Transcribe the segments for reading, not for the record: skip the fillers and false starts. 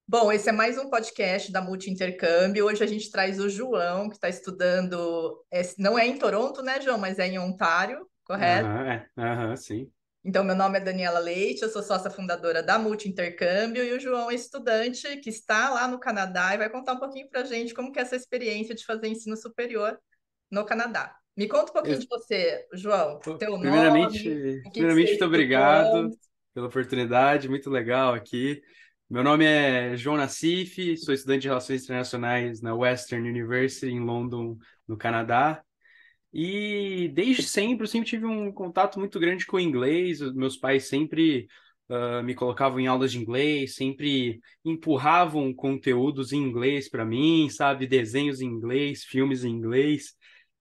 Bom, esse é mais um podcast da Multi Intercâmbio. Hoje a gente traz o João, que está estudando. Não é em Toronto, né, João? Mas é em Ontário, correto? Sim. Então, meu nome é Daniela Leite, eu sou sócia fundadora da Multi Intercâmbio e o João é estudante que está lá no Canadá e vai contar um pouquinho para a gente como que é essa experiência de fazer ensino superior no Canadá. Me conta um pouquinho de Eu- você, João. Pô, Teu primeiramente, nome, o que que você primeiramente, muito estudou. obrigado pela oportunidade, muito legal aqui. Meu nome é João Nassif, sou estudante de Relações Internacionais na Western University, em London, no Canadá. E desde sempre, eu sempre tive um contato muito grande com o inglês. Os meus pais sempre me colocavam em aulas de inglês, sempre empurravam conteúdos em inglês para mim, sabe? Desenhos em inglês, filmes em inglês.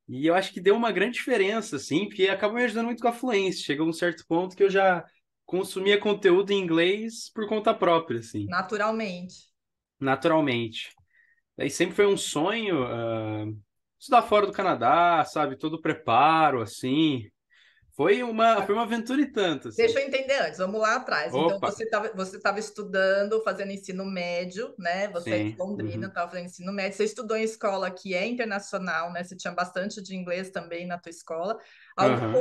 E eu acho que deu uma grande diferença, assim, porque acabou me ajudando muito com a fluência. Chegou a um certo ponto que eu já consumia conteúdo em inglês por conta própria, assim, Naturalmente. naturalmente. Daí sempre foi um sonho, estudar fora do Canadá, sabe? Todo o preparo, assim. Foi uma aventura e tanto, Deixa assim. eu entender antes, vamos lá atrás. Então, Opa, você tava estudando, fazendo ensino médio, né? Você é de sim. Londrina, Uhum. estava fazendo ensino médio. Você estudou em escola que é internacional, né? Você tinha bastante de inglês também na tua escola. Aham.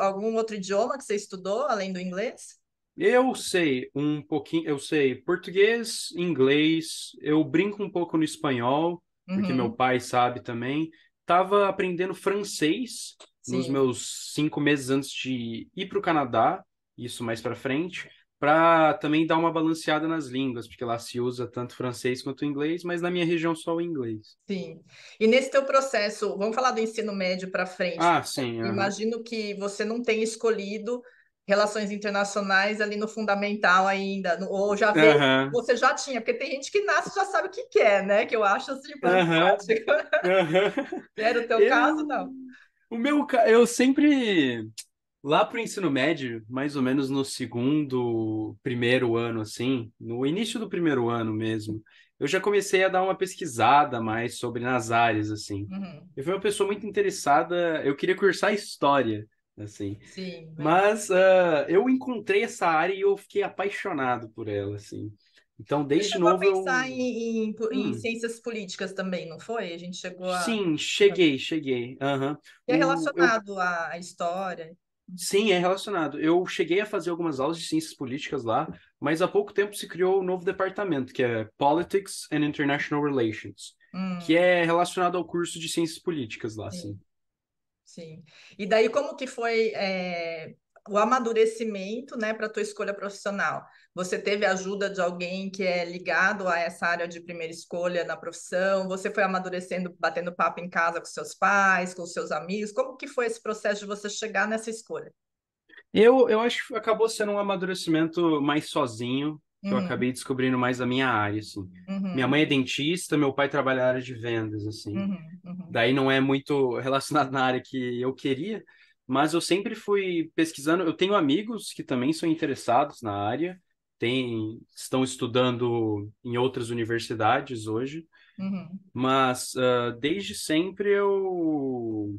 Algum outro idioma que você estudou, além do inglês? Eu sei um pouquinho, eu sei português, inglês, eu brinco um pouco no espanhol, porque meu Uhum, pai sabe também. Tava aprendendo francês nos sim. meus 5 meses antes de ir para o Canadá, isso mais para frente, para também dar uma balanceada nas línguas, porque lá se usa tanto francês quanto inglês, mas na minha região só o inglês. Sim. E nesse teu processo, vamos falar do ensino médio para frente. Ah, sim, aham. Imagino que você não tenha escolhido relações internacionais ali no fundamental ainda, ou já veio, Aham. você já tinha, porque tem gente que nasce e já sabe o que quer, né? Que eu acho assim Aham. fantástico. Aham. Era o teu caso, Eu, não? eu sempre lá pro ensino médio, mais ou menos no segundo, primeiro ano, assim, no início do primeiro ano mesmo, eu já comecei a dar uma pesquisada mais sobre nas áreas, assim. Uhum. Eu fui uma pessoa muito interessada, eu queria cursar história, assim, Sim, legal. mas eu encontrei essa área e eu fiquei apaixonado por ela, assim. Então, Você desde chegou a novo pensar eu. em Hum, ciências políticas também, não foi? A gente chegou a. sim, cheguei. Aham. Que é Eu relacionado à história. Sim, é relacionado. Eu cheguei a fazer algumas aulas de ciências políticas lá, mas há pouco tempo se criou um novo departamento, que é Politics and International Relations, que Hum, é relacionado ao curso de ciências políticas lá, sim. sim. Sim. E daí, como que foi o amadurecimento, né, para a tua escolha profissional? Você teve a ajuda de alguém que é ligado a essa área de primeira escolha na profissão? Você foi amadurecendo, batendo papo em casa com seus pais, com seus amigos? Como que foi esse processo de você chegar nessa escolha? Eu acho que acabou sendo um amadurecimento mais sozinho, que eu Uhum, acabei descobrindo mais da minha área, assim. Minha uhum, mãe é dentista, meu pai trabalha na área de vendas, assim. uhum, uhum. Daí não é muito relacionado na área que eu queria, mas eu sempre fui pesquisando. Eu tenho amigos que também são interessados na área, estão estudando em outras universidades hoje, Uhum, mas desde sempre eu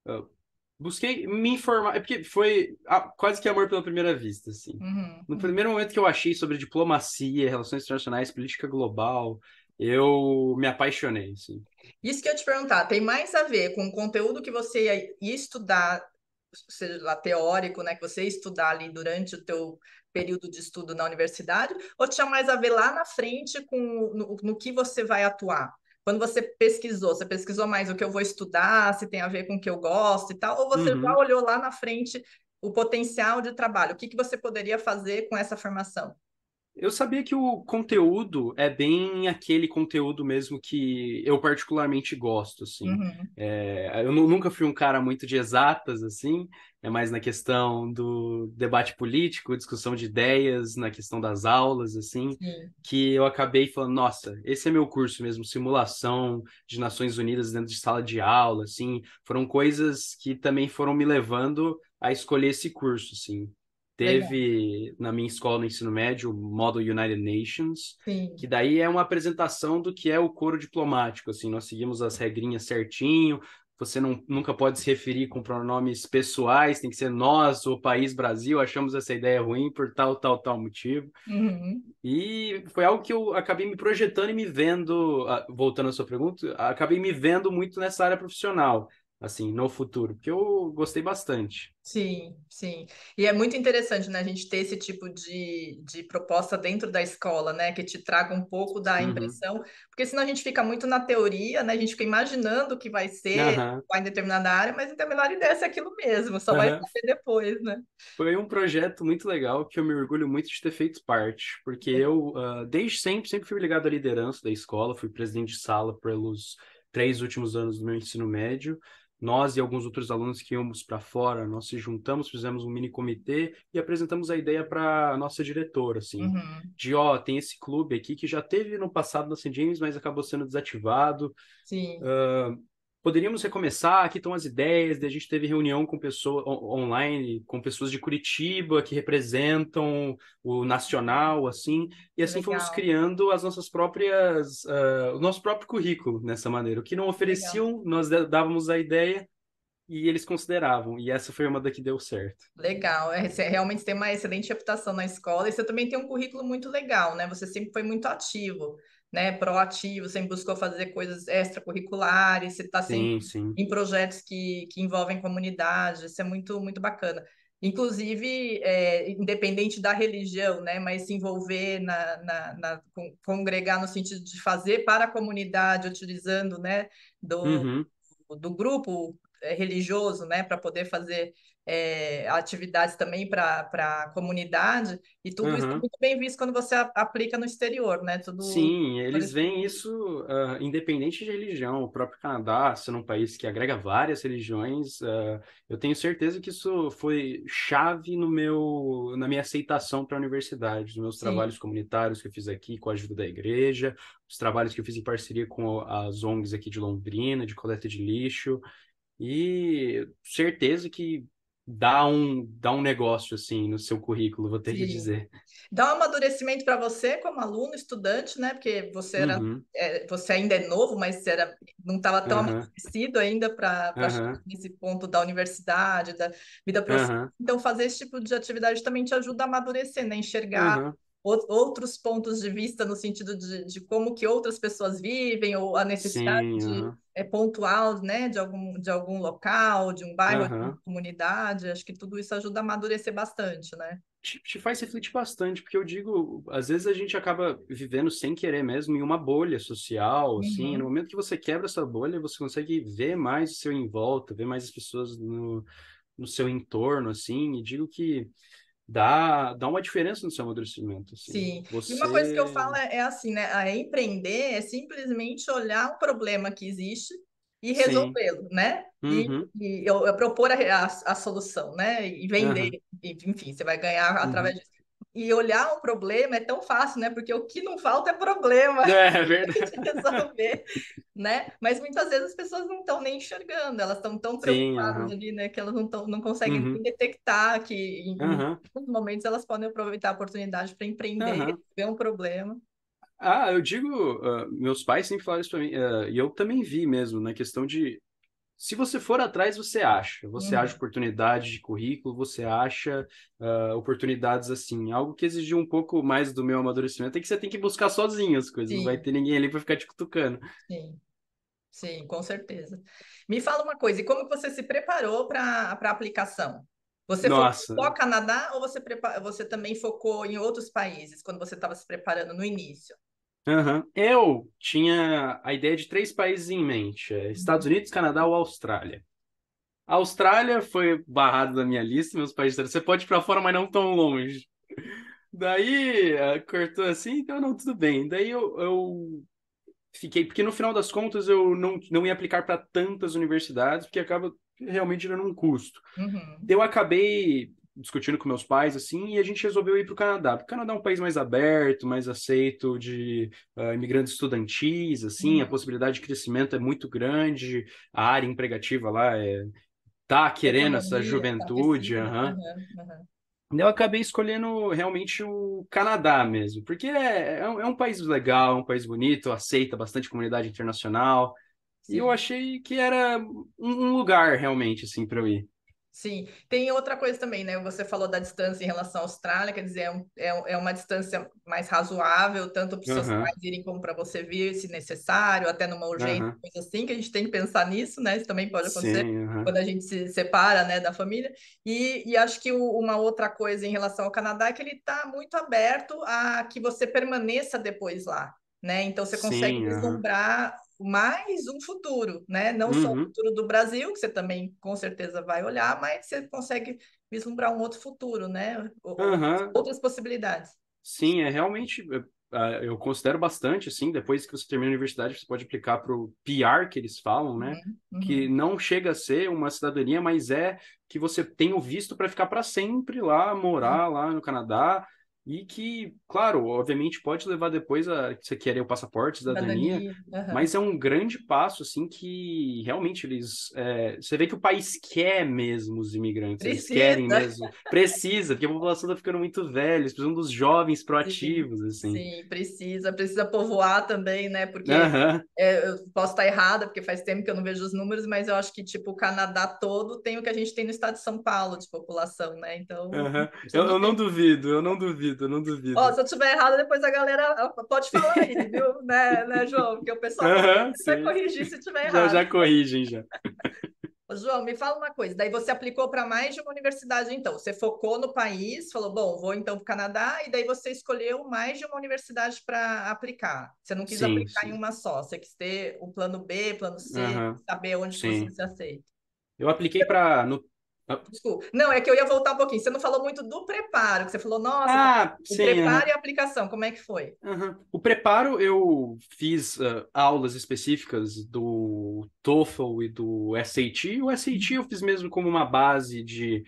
ah, busquei me informar. É porque foi quase que amor pela primeira vista, assim. uhum, No uhum. primeiro momento que eu achei sobre diplomacia, relações internacionais, política global, eu me apaixonei, assim. Isso que eu ia te perguntar, tem mais a ver com o conteúdo que você ia estudar, seja lá teórico, né, que você ia estudar ali durante o teu período de estudo na universidade, ou tinha mais a ver lá na frente com no que você vai atuar? Quando você pesquisou mais o que eu vou estudar, se tem a ver com o que eu gosto e tal, ou você já Uhum. olhou lá na frente o potencial de trabalho? O que que você poderia fazer com essa formação? Eu sabia que o conteúdo é bem aquele conteúdo mesmo que eu particularmente gosto, assim. Uhum, Eu nunca fui um cara muito de exatas, assim, é mais na questão do debate político, discussão de ideias, na questão das aulas, assim, sim, que eu acabei falando, nossa, esse é meu curso mesmo, simulação de Nações Unidas dentro de sala de aula, assim, foram coisas que também foram me levando a escolher esse curso, assim. legal. Teve na minha escola no ensino médio o Model United Nations, que Sim. daí é uma apresentação do que é o coro diplomático, assim, nós seguimos as regrinhas certinho, você nunca pode se referir com pronomes pessoais, tem que ser nós, o país Brasil, achamos essa ideia ruim por tal motivo. Uhum. E foi algo que eu acabei me projetando e me vendo, voltando à sua pergunta, acabei me vendo muito nessa área profissional, assim, no futuro, porque eu gostei bastante. Sim, sim. E é muito interessante, né, a gente ter esse tipo de proposta dentro da escola, né, que te traga um pouco da Uhum. impressão, porque senão a gente fica muito na teoria, né, a gente fica imaginando o que vai ser Aham, vai em determinada área, mas não tem a menor ideia se é aquilo mesmo, só vai aham. saber depois, né? Foi um projeto muito legal que eu me orgulho muito de ter feito parte, porque eu, desde sempre fui ligado à liderança da escola, fui presidente de sala pelos 3 últimos anos do meu ensino médio. Nós e alguns outros alunos que íamos para fora, nós se juntamos, fizemos um mini comitê e apresentamos a ideia para a nossa diretora, assim, Uhum. de, ó, tem esse clube aqui que já teve no passado na St. James, mas acabou sendo desativado. Sim, Poderíamos recomeçar, aqui estão as ideias, daí a gente teve reunião com pessoas online, com pessoas de Curitiba que representam o nacional, assim, e que assim fomos legal, criando as nossas próprias, o nosso próprio currículo nessa maneira. O que não que legal. ofereciam, nós dávamos a ideia e eles consideravam, e essa foi uma da que deu certo. Legal, você realmente tem uma excelente reputação na escola e você também tem um currículo muito legal, né? Você sempre foi muito ativo, né? Proativo, sempre buscou fazer coisas extracurriculares, você está sempre Sim, sim. em projetos que envolvem comunidade, isso é muito, muito bacana. Inclusive, independente da religião, né? Mas se envolver congregar no sentido de fazer para a comunidade, utilizando, né? Do, Uhum, do grupo religioso, né? Para poder fazer atividades também para a comunidade, e tudo isso é uhum. muito bem visto quando você aplica no exterior, né? Tudo Sim, por eles esse veem isso independente de religião. O próprio Canadá, sendo um país que agrega várias religiões, eu tenho certeza que isso foi chave no na minha aceitação para a universidade, nos meus sim, trabalhos comunitários que eu fiz aqui com a ajuda da igreja, os trabalhos que eu fiz em parceria com as ONGs aqui de Londrina, de coleta de lixo, e certeza que dá um negócio assim no seu currículo, vou ter que sim. dizer. Dá um amadurecimento para você como aluno, estudante, né? Porque Uhum, você ainda é novo, mas você não estava tão aham, amadurecido ainda para chegar aham, nesse ponto da universidade, da vida profissional. aham. Então, fazer esse tipo de atividade também te ajuda a amadurecer, né? Enxergar Aham. outros pontos de vista no sentido de como que outras pessoas vivem, ou a necessidade Sim, de aham. pontual, né? De algum local, de um bairro, de uma Aham. comunidade. Acho que tudo isso ajuda a amadurecer bastante, né? Te faz refletir bastante, porque eu digo, às vezes a gente acaba vivendo sem querer mesmo em uma bolha social, assim, no Uhum. momento que você quebra essa bolha, você consegue ver mais o seu em volta, ver mais as pessoas no seu entorno, assim, e digo que dá uma diferença no seu amadurecimento, assim. Sim, e uma coisa que eu Você... falo é assim, né? Empreender é simplesmente olhar um problema que existe e Sim. resolvê-lo, né? Uhum. Eu propor a solução, né? E vender, Aham. enfim, você vai ganhar através Uhum. disso. E olhar um problema é tão fácil, né? Porque o que não falta é problema É de verdade. resolver, né? Mas muitas vezes as pessoas não estão nem enxergando, elas estão tão Sim, preocupadas aham. ali, né? Que elas não conseguem nem Uhum. detectar que em Aham. alguns momentos elas podem aproveitar a oportunidade para empreender, Aham. ver um problema. Eu digo, meus pais sempre falaram isso para mim, e eu também vi mesmo, na questão de, se você for atrás, você acha Uhum. oportunidade de currículo, você acha oportunidades assim, algo que exigiu um pouco mais do meu amadurecimento, é que você tem que buscar sozinho as coisas, não vai Sim, ter ninguém ali para ficar te cutucando. sim, sim, com certeza. Me fala uma coisa, e como que você se preparou para a aplicação? Você focou Nossa, só Canadá ou você também focou em outros países quando você estava se preparando no início? aham. Eu tinha a ideia de 3 países em mente, Estados Uhum. Unidos, Canadá ou Austrália. A Austrália foi barrado da minha lista, meus pais disseram, você pode ir para fora, mas não tão longe. Daí, cortou assim, então não, tudo bem. Daí eu fiquei, porque no final das contas eu não ia aplicar para tantas universidades, porque acaba realmente gerando um custo. Uhum. Eu acabei discutindo com meus pais, assim, e a gente resolveu ir para o Canadá. Porque o Canadá é um país mais aberto, mais aceito de imigrantes estudantis, assim, a Uhum. possibilidade de crescimento é muito grande, a área empregativa lá tá querendo essa Economia está juventude, aquecida. aham. Uhum. Uhum. Eu acabei escolhendo realmente o Canadá mesmo, porque é um país legal, é um país bonito, aceita bastante comunidade internacional. e eu sim. achei que era um lugar realmente, assim, para eu ir. Sim, tem outra coisa também, né? Você falou da distância em relação à Austrália, quer dizer, é uma distância mais razoável, tanto para os seus pais Aham, irem como para você vir, se necessário, até numa urgência, aham, coisa assim, que a gente tem que pensar nisso, né? Isso também pode acontecer sim, quando aham, a gente se separa, né, da família. E acho que uma outra coisa em relação ao Canadá é que ele está muito aberto a que você permaneça depois lá, né? Então você consegue sim, aham, vislumbrar mais um futuro, né? Não só o uhum, futuro do Brasil, que você também com certeza vai olhar, mas você consegue vislumbrar um outro futuro, né? aham. Outras possibilidades. Sim, é realmente, eu considero bastante, assim, depois que você termina a universidade, você pode aplicar para o PR, que eles falam, né? Uhum, Que uhum, não chega a ser uma cidadania, mas é que você tem o visto para ficar para sempre lá, uhum. morar lá no Canadá, e que, claro, obviamente pode levar depois a que você querer o passaporte, cidadania, Cidadania. Uhum. mas é um grande passo, assim, que realmente você vê que o país quer mesmo os imigrantes, eles querem Precisa. mesmo, precisa, porque a população está ficando muito velha, eles precisam dos jovens Sim, proativos, assim. sim, precisa povoar também, né? Porque Aham, eu posso estar errada, porque faz tempo que eu não vejo os números, mas eu acho que tipo o Canadá todo tem o que a gente tem no estado de São Paulo de população, né? Então, aham. precisa Eu de não gente. duvido, eu não duvido, eu não Ó, duvido. se eu tiver errado, depois a galera pode falar aí, viu? Né, João? Porque o pessoal pode Aham, até sim. corrigir se tiver Já, errado. já corrigem, já. Ô, João, me fala uma coisa. Daí você aplicou para mais de uma universidade, então. Você focou no país, falou, bom, vou então para o Canadá, e daí você escolheu mais de uma universidade para aplicar. Você não quis Sim, aplicar em sim. uma só, você quis ter o plano B, plano C, Aham, saber onde que você sim. se aceita. Eu apliquei para... Desculpa. Não, é que eu ia voltar um pouquinho. Você não falou muito do preparo, que você falou, nossa, o Sim, preparo e aham. a aplicação, como é que foi? Aham. O preparo, eu fiz aulas específicas do TOEFL e do SAT. O SAT eu fiz mesmo como uma base de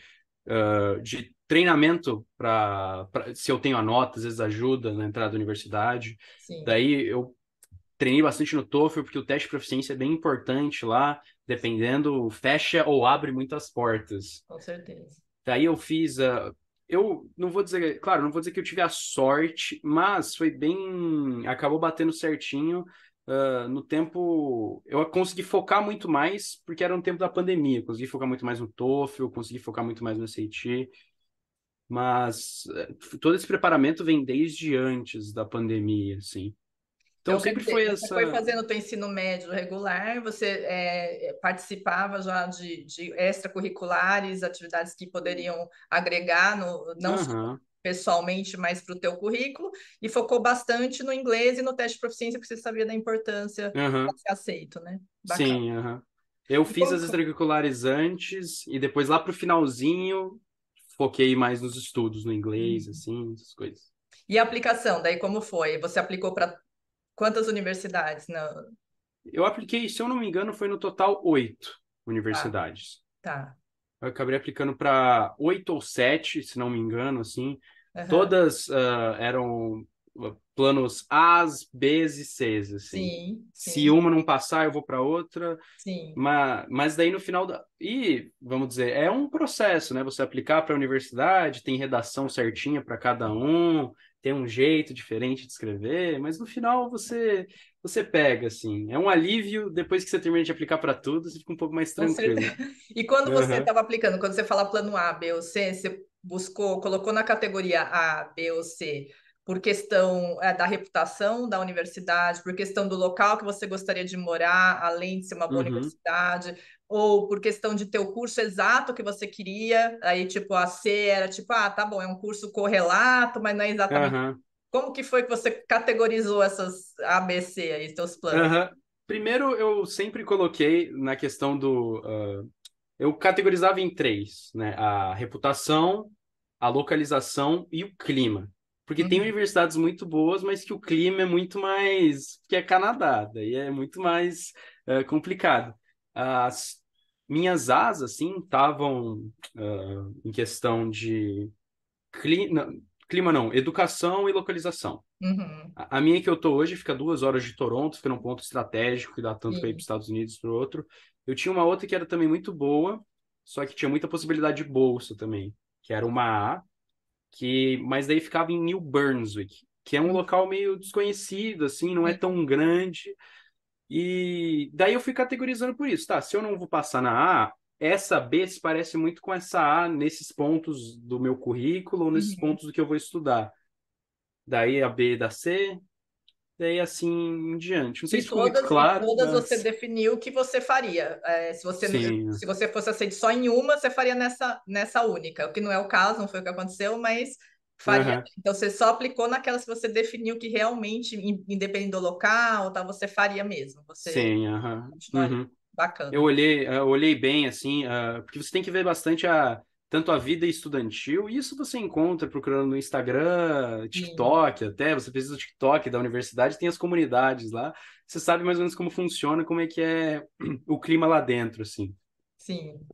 treinamento para se eu tenho a nota, às vezes ajuda na entrada da universidade. Sim, Daí eu treinei bastante no TOEFL, porque o teste de proficiência é bem importante lá, dependendo, fecha ou abre muitas portas. com certeza. Daí eu fiz a. Eu não vou dizer, claro, não vou dizer que eu tive a sorte, mas foi bem. Acabou batendo certinho. No tempo. Eu consegui focar muito mais, porque era no tempo da pandemia. Consegui focar muito mais no TOEFL, consegui focar muito mais no SAT. Mas todo esse preparamento vem desde antes da pandemia, assim. Então Então, quer sempre dizer, foi você foi essa. fazendo o teu ensino médio regular, você participava já de extracurriculares, atividades que poderiam agregar, não só Aham, pessoalmente, mas para o teu currículo, e focou bastante no inglês e no teste de proficiência, porque você sabia da importância aham. de ser aceito, né? Bacana. Sim, aham. Eu E fiz as como, extracurriculares antes e depois lá pro finalzinho foquei mais nos estudos, no inglês, assim, essas coisas. e a aplicação, daí como foi? Você aplicou para quantas universidades? Não, Eu apliquei, se eu não me engano, foi no total 8 tá, universidades. tá. Eu acabei aplicando para 8 ou 7, se não me engano, assim. Aham. Todas eram planos A's, B's e C's, assim. Sim, Se sim, uma não passar, eu vou para outra. sim. Mas daí no final da. E, vamos dizer, é um processo, né? Você aplicar para a universidade, tem redação certinha para cada um, tem um jeito diferente de escrever, mas no final você pega, assim. É um alívio depois que você termina de aplicar para tudo, você fica um pouco mais Com certeza. tranquilo. E quando você Aham, estava aplicando, quando você fala plano A, B ou C, você buscou, colocou na categoria A, B ou C, por questão da reputação da universidade, por questão do local que você gostaria de morar, além de ser uma boa uhum, universidade, ou por questão de ter o curso exato que você queria, aí tipo a C era tipo, ah, tá bom, é um curso correlato, mas não é exatamente. aham, Como que foi que você categorizou essas A, B, C aí, seus planos? aham. Primeiro, eu sempre coloquei na questão eu categorizava em três, né? A reputação, a localização e o clima. Porque tem Uhum, universidades muito boas, mas que o clima é muito mais... que é Canadá, daí é muito mais complicado. As minhas asas, assim, estavam em questão de clima não, educação e localização. uhum, A minha que eu tô hoje fica 2 horas de Toronto, fica num ponto estratégico que dá tanto para ir para os sim. Estados Unidos para outro. Eu tinha uma outra que era também muito boa, só que tinha muita possibilidade de bolsa também, que era uma A, mas daí ficava em New Brunswick, que é um local meio desconhecido, assim, não é tão grande. E daí eu fui categorizando por isso, tá? Se eu não vou passar na A, essa B se parece muito com essa A nesses pontos do meu currículo ou nesses Uhum. pontos do que eu vou estudar. Daí a B da C, daí assim em diante. Não sei se ficou muito E claro, todas você mas definiu o que você faria. sim. Se você fosse aceito só em uma, você faria nessa única. O que não é o caso, não foi o que aconteceu, mas faria. Aham, Então, você só aplicou naquelas que você definiu que realmente, independente do local, tá, você faria mesmo. Você sim, aham. continuaria. Uhum. Bacana. Eu olhei bem, assim, porque você tem que ver bastante tanto a vida estudantil, e isso você encontra procurando no Instagram, Sim, TikTok até, você precisa do TikTok da universidade, tem as comunidades lá, você sabe mais ou menos como funciona, como é que é o clima lá dentro, assim. sim.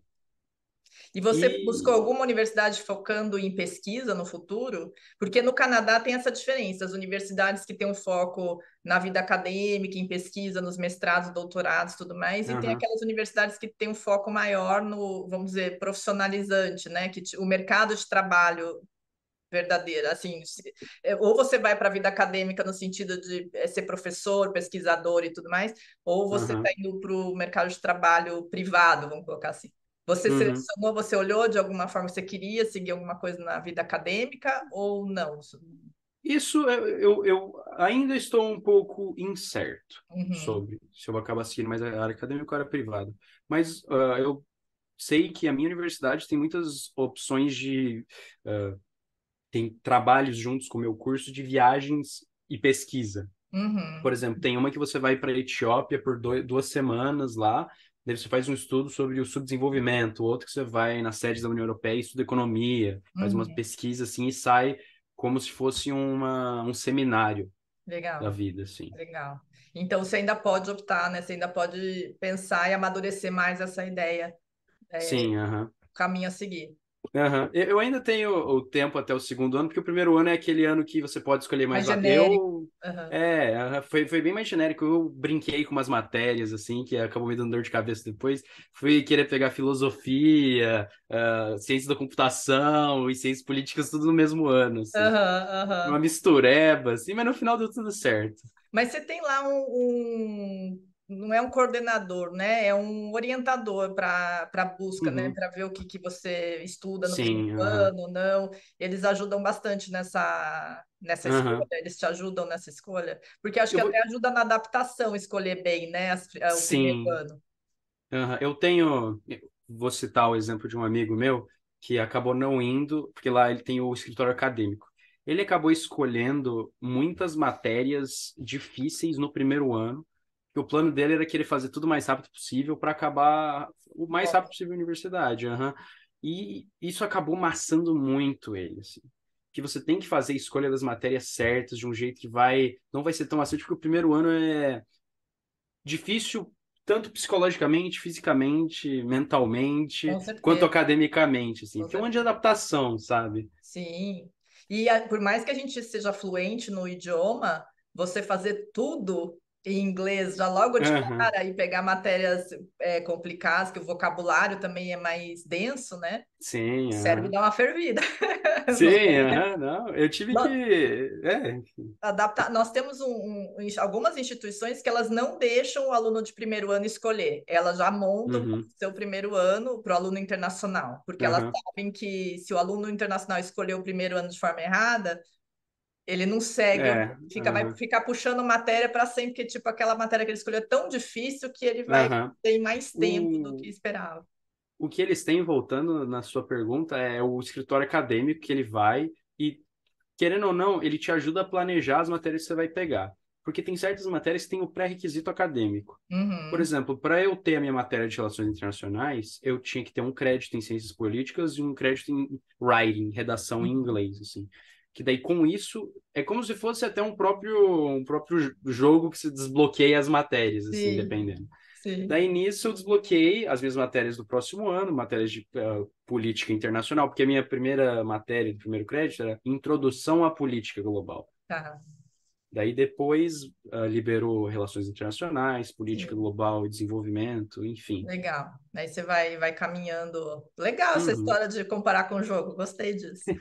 E você buscou E, alguma universidade focando em pesquisa no futuro? Porque no Canadá tem essa diferença, as universidades que têm um foco na vida acadêmica, em pesquisa, nos mestrados, doutorados, tudo mais, e tem aham, aquelas universidades que têm um foco maior no, vamos dizer, profissionalizante, né? O mercado de trabalho verdadeiro, assim, ou você vai para a vida acadêmica no sentido de ser professor, pesquisador e tudo mais, ou você está aham, indo para o mercado de trabalho privado, vamos colocar assim. Você uhum. selecionou, você olhou de alguma forma, você queria seguir alguma coisa na vida acadêmica ou não? Isso eu ainda estou um pouco incerto Uhum, sobre se eu vou acabar seguindo mais a área acadêmica ou a área privada. Mas eu sei que a minha universidade tem muitas opções tem trabalhos juntos com o meu curso de viagens e pesquisa. Por uhum, exemplo, tem uma que você vai para a Etiópia por 2 semanas lá, daí você faz um estudo sobre o subdesenvolvimento, outro que você vai na sede da União Europeia e estuda economia, faz uma uhum. pesquisa assim e sai como se fosse um seminário da Legal, vida, assim. legal. Então você ainda pode optar, né? Você ainda pode pensar e amadurecer mais essa ideia, Sim, aham. o caminho a seguir. Aham. Eu ainda tenho o tempo até o segundo ano, porque o primeiro ano é aquele ano que você pode escolher Mais mais. genérico. Uhum. Aham, foi bem mais genérico. Eu brinquei com umas matérias, assim, que acabou me dando dor de cabeça depois. Fui querer pegar filosofia, ciência da computação e ciências políticas tudo no mesmo ano, assim. Aham, Uma aham. mistureba, assim, mas no final deu tudo certo. Mas você tem lá não é um coordenador, né? É um orientador para busca, né? Uhum. Para ver o que você estuda no primeiro Sim, aham. ano ou não. Eles ajudam bastante nessa escolha, Aham. eles te ajudam nessa escolha, porque acho que Eu até vou. ajuda na adaptação escolher bem, né? O primeiro Sim. ano. Aham. Vou citar o exemplo de um amigo meu que acabou não indo, porque lá ele tem o escritório acadêmico. Ele acabou escolhendo muitas matérias difíceis no primeiro ano, que o plano dele era querer fazer tudo o mais rápido possível para acabar o mais rápido Logo. possível a universidade. Aham. E isso acabou maçando muito ele, assim. Que você tem que fazer a escolha das matérias certas de um jeito que não vai ser tão maçante, porque o primeiro ano é difícil tanto psicologicamente, fisicamente, mentalmente, Com quanto certeza, academicamente, assim, com porque é um ano de certeza. adaptação, sabe? Sim. E por mais que a gente seja fluente no idioma, você fazer tudo em inglês já logo de Aham. cara e pegar matérias complicadas, que o vocabulário também é mais denso, né? O Sim, cérebro aham. dá uma fervida. Sim, aham, não, eu tive que, Adaptar. Nós temos algumas instituições que elas não deixam o aluno de primeiro ano escolher. Elas já montam o uhum, seu primeiro ano para o aluno internacional, porque elas aham, sabem que se o aluno internacional escolher o primeiro ano de forma errada, ele não segue, vai aham, ficar puxando matéria para sempre, porque tipo aquela matéria que ele escolheu é tão difícil que ele vai aham. ter mais tempo do que O, esperava. o que eles têm, voltando na sua pergunta, é o escritório acadêmico que ele vai e querendo ou não, ele te ajuda a planejar as matérias que você vai pegar. Porque tem certas matérias que têm o pré-requisito acadêmico. Por Uhum, exemplo, para eu ter a minha matéria de relações internacionais, eu tinha que ter um crédito em ciências políticas e um crédito em writing, redação em uhum. inglês, assim. Que daí com isso é como se fosse até um próprio jogo que se desbloqueia as matérias, assim, Sim, dependendo. sim. Daí nisso eu desbloqueei as minhas matérias do próximo ano, matérias de política internacional, porque a minha primeira matéria do primeiro crédito era Introdução à Política Global. Tá, Daí depois liberou relações internacionais, política sim. global e desenvolvimento, enfim. Legal. Aí você vai caminhando. Legal essa Uhum. história de comparar com o jogo. Gostei disso.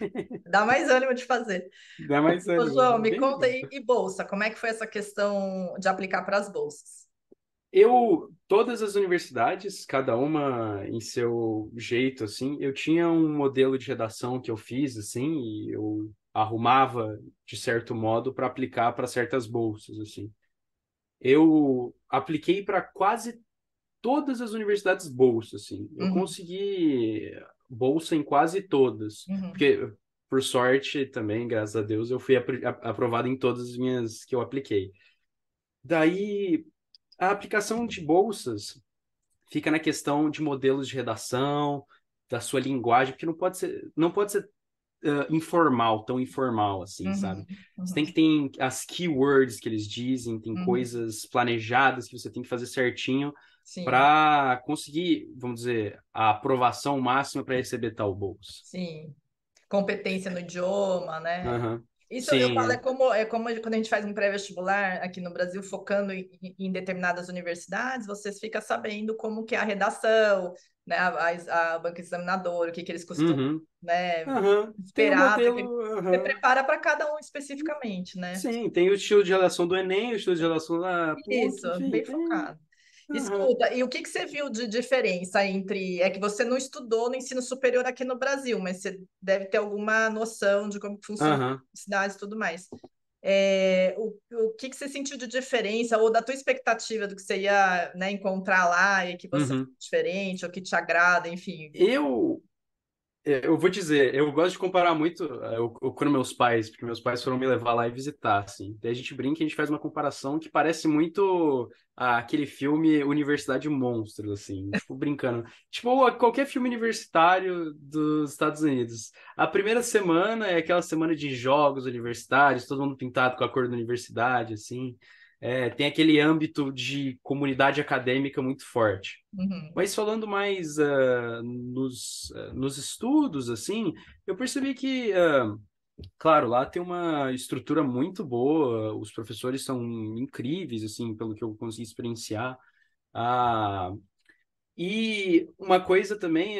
Dá mais ânimo de fazer. Dá mais Ô, ânimo. João, me Bem conta legal. aí, e bolsa? Como é que foi essa questão de aplicar para as bolsas? todas as universidades, cada uma em seu jeito, assim, eu tinha um modelo de redação que eu fiz, assim, e eu arrumava de certo modo para aplicar para certas bolsas, assim. Eu apliquei para quase todas as universidades bolsa, assim. Eu Uhum, consegui bolsa em quase todas, uhum, porque por sorte também, graças a Deus, eu fui aprovado em todas as minhas que eu apliquei. Daí, a aplicação de bolsas fica na questão de modelos de redação, da sua linguagem, porque não pode ser informal, tão informal assim, sabe? uhum, Você tem uhum. que ter as keywords que eles dizem, tem Uhum. coisas planejadas que você tem que fazer certinho Sim, para conseguir, vamos dizer, a aprovação máxima para receber tal bolsa. sim. Competência no idioma, né? Aham. Isso eu Sim, falo, é. é como quando a gente faz um pré-vestibular aqui no Brasil, focando em determinadas universidades, vocês ficam sabendo como que é a redação, né? A banca examinadora, o que que eles costumam, Uhum. né, Aham. Tem o esperar, modelo. você Aham. prepara para cada um especificamente, né? Sim, tem o estilo de redação do Enem, o estilo de redação da Isso, PUC, enfim, bem tem. focado. Aham. Escuta, e o que que você viu de diferença entre. É que você não estudou no ensino superior aqui no Brasil, mas você deve ter alguma noção de como que funciona Aham. a cidade e tudo mais. O que que você sentiu de diferença, ou da tua expectativa do que você ia, né, encontrar lá e que você achou Uhum. diferente, ou que te agrada, enfim. Eu Eu vou dizer, eu gosto de comparar muito com meus pais, porque meus pais foram me levar lá e visitar, assim. Daí a gente brinca, e a gente faz uma comparação que parece muito aquele filme Universidade Monstros, assim, tipo, brincando. Tipo, qualquer filme universitário dos Estados Unidos. A primeira semana é aquela semana de jogos universitários, todo mundo pintado com a cor da universidade, assim. Tem aquele âmbito de comunidade acadêmica muito forte. Uhum, Mas falando mais nos estudos, assim, eu percebi que, claro, lá tem uma estrutura muito boa, os professores são incríveis, assim, pelo que eu consegui experienciar. Ah, e uma coisa também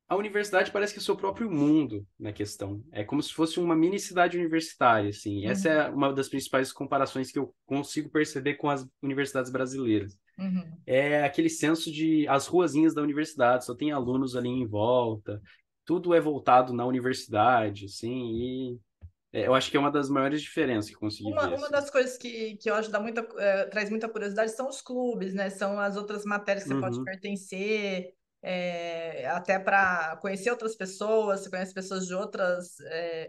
a universidade parece que é o seu próprio mundo na questão. É como se fosse uma mini cidade universitária, assim. Essa uhum, é uma das principais comparações que eu consigo perceber com as universidades brasileiras. uhum. É aquele senso de as ruazinhas da universidade, só tem alunos ali em volta, tudo é voltado na universidade, assim, e eu acho que é uma das maiores diferenças que eu consegui ver, Uma assim. das coisas que eu acho traz muita curiosidade são os clubes, né? São as outras matérias que você pode Uhum, pertencer, até para conhecer outras pessoas, você conhece pessoas de outras.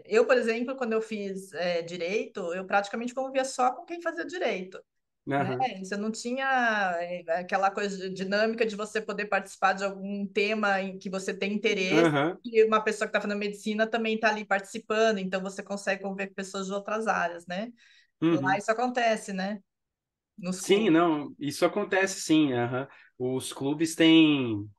Eu, por exemplo, quando eu fiz direito, eu praticamente convivia só com quem fazia direito, né? aham, Você não tinha aquela coisa dinâmica de você poder participar de algum tema em que você tem interesse. aham, E uma pessoa que está fazendo medicina também está ali participando, então você consegue conviver com pessoas de outras áreas, né? Lá uhum. isso acontece, né? Nos Sim, clubes. não, isso acontece sim, aham. Os clubes têm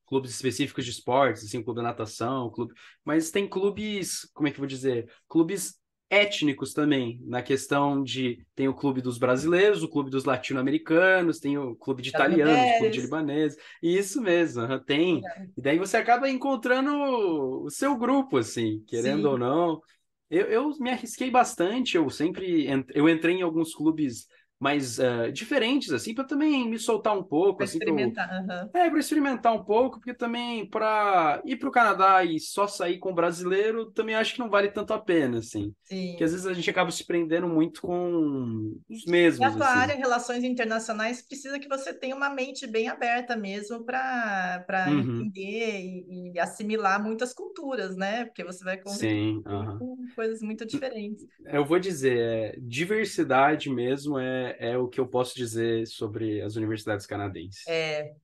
clubes específicos de esportes, assim, clube da natação, clube, mas tem clubes, como é que eu vou dizer? Clubes étnicos também, na questão de tem o clube dos brasileiros, o clube dos latino-americanos, tem o clube de Das italianos, o clube de mulheres. libaneses, e isso mesmo, aham, tem. E daí você acaba encontrando o seu grupo, assim, querendo ou Sim, não. Eu me arrisquei bastante, eu entrei em alguns clubes mais diferentes, assim, para também me soltar um pouco, para assim, para eu experimentar. Aham. para experimentar um pouco, porque também para ir para o Canadá e só sair com brasileiro, também acho que não vale tanto a pena, assim. Porque às Sim. vezes a gente acaba se prendendo muito com os E a mesmos, tua área, assim. relações internacionais, precisa que você tenha uma mente bem aberta mesmo para Uhum, entender e assimilar muitas culturas, né? Porque você vai conviver sim, aham. com coisas muito diferentes. Eu vou dizer, diversidade mesmo é o que eu posso dizer sobre as universidades canadenses.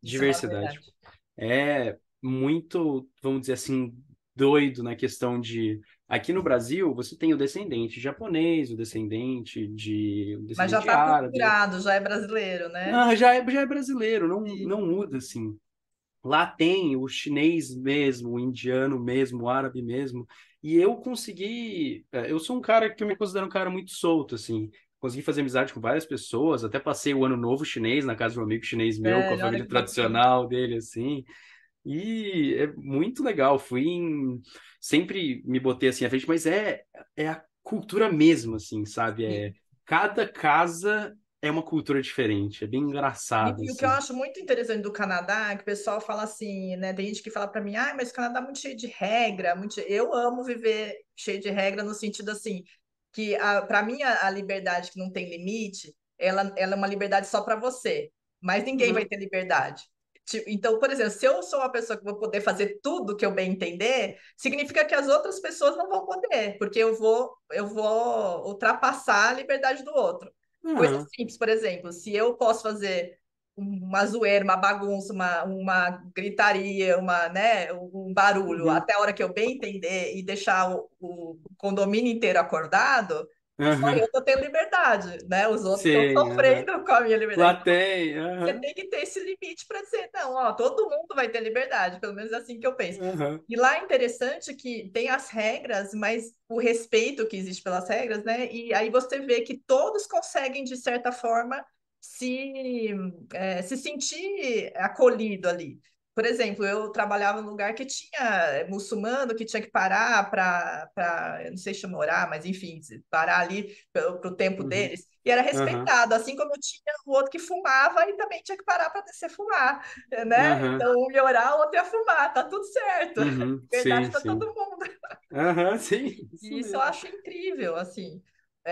Isso é uma Diversidade. verdade. É muito, vamos dizer assim, doido na questão de. Aqui no Brasil, você tem o descendente japonês, o Mas já descendente está árabe. aculturado, já é brasileiro, né? Ah, já é brasileiro, não Sim. muda assim. Lá tem o chinês mesmo, o indiano mesmo, o árabe mesmo. E eu consegui. Eu sou um cara que eu me considero um cara muito solto, assim. Consegui fazer amizade com várias pessoas, até passei o ano novo chinês na casa de um amigo chinês meu, com a Olha família que bacana. tradicional dele, assim. E é muito legal. Sempre me botei assim à frente, mas é a cultura mesmo, assim, sabe? Sim. Cada casa. é uma cultura diferente, é bem engraçado, E o que eu assim. acho muito interessante do Canadá é que o pessoal fala assim, né? Tem gente que fala para mim, ah, mas o Canadá é muito cheio de regra, eu amo viver cheio de regra no sentido assim, que para mim a liberdade que não tem limite, ela é uma liberdade só para você, mas ninguém vai Uhum. ter liberdade. Então, por exemplo, se eu sou uma pessoa que vou poder fazer tudo que eu bem entender, significa que as outras pessoas não vão poder, porque eu vou ultrapassar a liberdade do outro. Coisa Aham. simples, por exemplo, se eu posso fazer uma zoeira, uma bagunça, uma gritaria, um barulho, Uhum. até a hora que eu bem entender e deixar o condomínio inteiro acordado, só eu Aham. estou tendo liberdade, né? Os outros estão Sim, aham. sofrendo com a minha liberdade. Lá Então, tem, você aham. tem que ter esse limite para dizer, não, ó, todo mundo vai ter liberdade, pelo menos é assim que eu penso. Aham. E lá é interessante que tem as regras, mas o respeito que existe pelas regras, né? E aí você vê que todos conseguem, de certa forma, se, se sentir acolhido ali. Por exemplo, eu trabalhava num lugar que tinha muçulmano que tinha que parar eu não sei se chama orar, mas enfim, parar ali para o tempo Uhum. deles. E era Aham. respeitado, assim como tinha o outro que fumava e também tinha que parar para descer fumar, né? Aham. Então, um ia orar, o outro ia fumar, tá tudo certo. Uhum. Verdade Sim, para sim. todo mundo. Aham, sim, isso E isso eu mesmo. acho incrível, assim.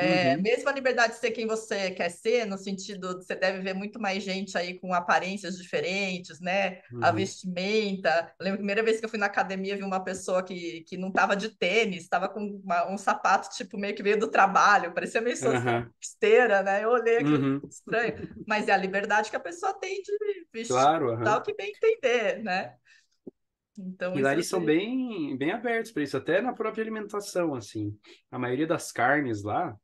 Uhum. Mesmo a liberdade de ser quem você quer ser, no sentido de você deve ver muito mais gente aí com aparências diferentes, né? A Uhum. vestimenta. Eu lembro a primeira vez que eu fui na academia, vi uma pessoa que não estava de tênis, estava com um sapato, tipo, meio que veio do trabalho, parecia meio Aham. esteira, né? Eu olhei aquilo Uhum. estranho. Mas é a liberdade que a pessoa tem de vestir Claro, tal aham. que bem entender, né? Então, E lá isso eu eles são achei. bem abertos para isso, até na própria alimentação, assim. A maioria das carnes lá,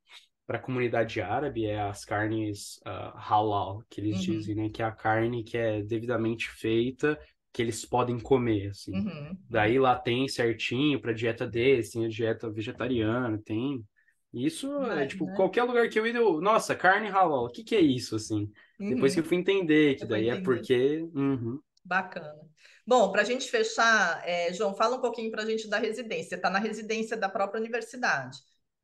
para a comunidade árabe, é as carnes halal, que eles Uhum, dizem, né? Que é a carne que é devidamente feita, que eles podem comer, assim. uhum, Daí uhum. lá tem certinho para dieta deles, tem a dieta vegetariana, tem. Isso é, Mais, tipo, né? qualquer lugar que eu ir, eu, nossa, carne halal, o que que é isso, assim? Depois que eu Uhum. fui entender que Eu vou daí é entender. porque... Uhum, Bacana. Bom, para a gente fechar, João, fala um pouquinho para a gente da residência. Você está na residência da própria universidade.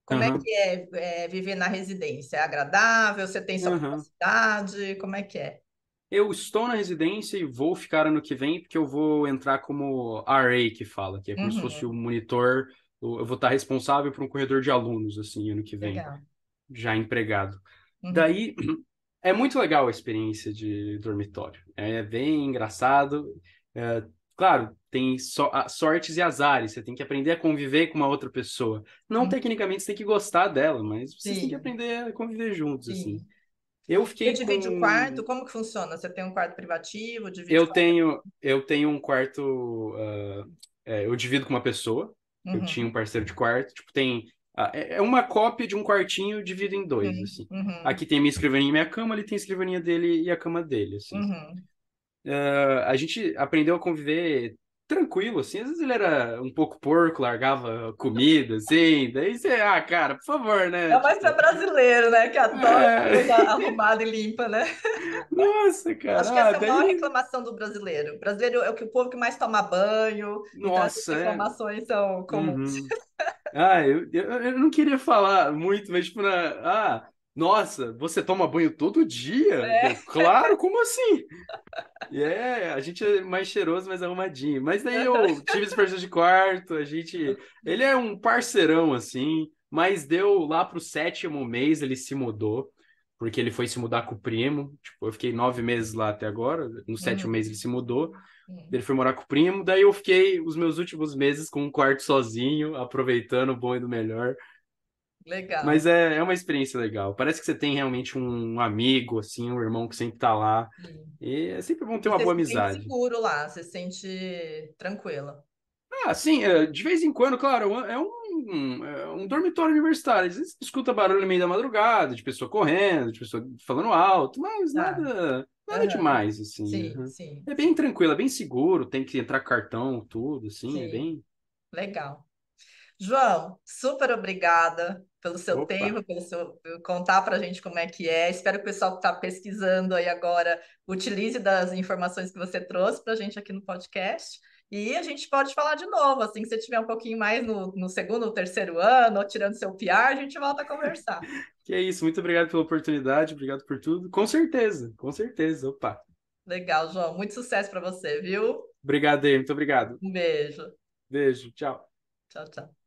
Como é aham, que viver na residência? É agradável? Você tem sua aham. privacidade? Como é que é? Eu estou na residência e vou ficar ano que vem, porque eu vou entrar como RA, que fala, que é como se fosse o Uhum. monitor. Eu vou estar responsável por um corredor de alunos, assim, ano que vem, Legal. já empregado. Uhum. Daí, é muito legal a experiência de dormitório. É bem engraçado. É, claro, tem sortes e azares. Você tem que aprender a conviver com uma outra pessoa. Não Uhum. tecnicamente você tem que gostar dela, mas vocês têm que Sim, aprender a conviver juntos, assim. sim. Eu Você fiquei divide o quarto? com Como que funciona? Você tem um quarto privativo? Divide eu tenho um quarto, eu divido com uma pessoa, eu tinha um Uhum. parceiro de quarto, tipo, é uma cópia de um quartinho dividido em dois, Uhum. assim. Uhum. Aqui tem minha escrivaninha e minha cama, ali tem a escrivaninha dele e a cama dele, assim. Uhum. A gente aprendeu a conviver tranquilo, assim, às vezes ele era um pouco porco, largava comida, assim, daí você, cara, por favor, né, É mais para tipo, brasileiro, né? Que adora coisa é, arrumada e limpa, né? nossa, Acho que cara, essa é a maior daí, reclamação do brasileiro. O brasileiro é o povo que mais toma banho, então essas nossa, reclamações são comuns. uhum. Eu não queria falar muito, mas tipo, nossa, você toma banho todo dia? É. Claro, como assim? A gente é mais cheiroso, mais arrumadinho. Mas daí eu tive esse parceiro de quarto, ele é um parceirão, assim, mas deu lá pro sétimo mês, ele se mudou, porque ele foi se mudar com o primo, tipo, eu fiquei 9 meses lá até agora, no sétimo mês Uhum. ele se mudou, Uhum. ele foi morar com o primo, daí eu fiquei os meus últimos meses com um quarto sozinho, aproveitando o bom e do melhor. Mas Legal. é uma experiência legal. Parece que você tem realmente um amigo, assim, um irmão que sempre tá lá. Sim. E é sempre bom ter E uma você boa se sente amizade. seguro lá, você se sente tranquila. Sim, de vez em quando, claro, é um dormitório universitário. Às vezes você escuta barulho no meio da madrugada, de pessoa correndo, de pessoa falando alto, mas Tá. nada Aham. demais, assim. Sim, Uhum. sim, É bem sim, tranquilo, é bem seguro, tem que entrar com cartão, tudo, assim, é sim. bem. Legal. João, super obrigada pelo seu Opa! tempo, por contar para a gente como é que é. Espero que o pessoal que está pesquisando aí agora utilize das informações que você trouxe para a gente aqui no podcast. E a gente pode falar de novo, assim, que você tiver um pouquinho mais no segundo ou terceiro ano, ou tirando seu PR, a gente volta a conversar. Que é isso, muito obrigado pela oportunidade, obrigado por tudo. Com certeza, com certeza. Opa. Legal, João. Muito sucesso para você, viu? Obrigado aí, muito obrigado. Um beijo. Beijo, tchau. Tchau, tchau.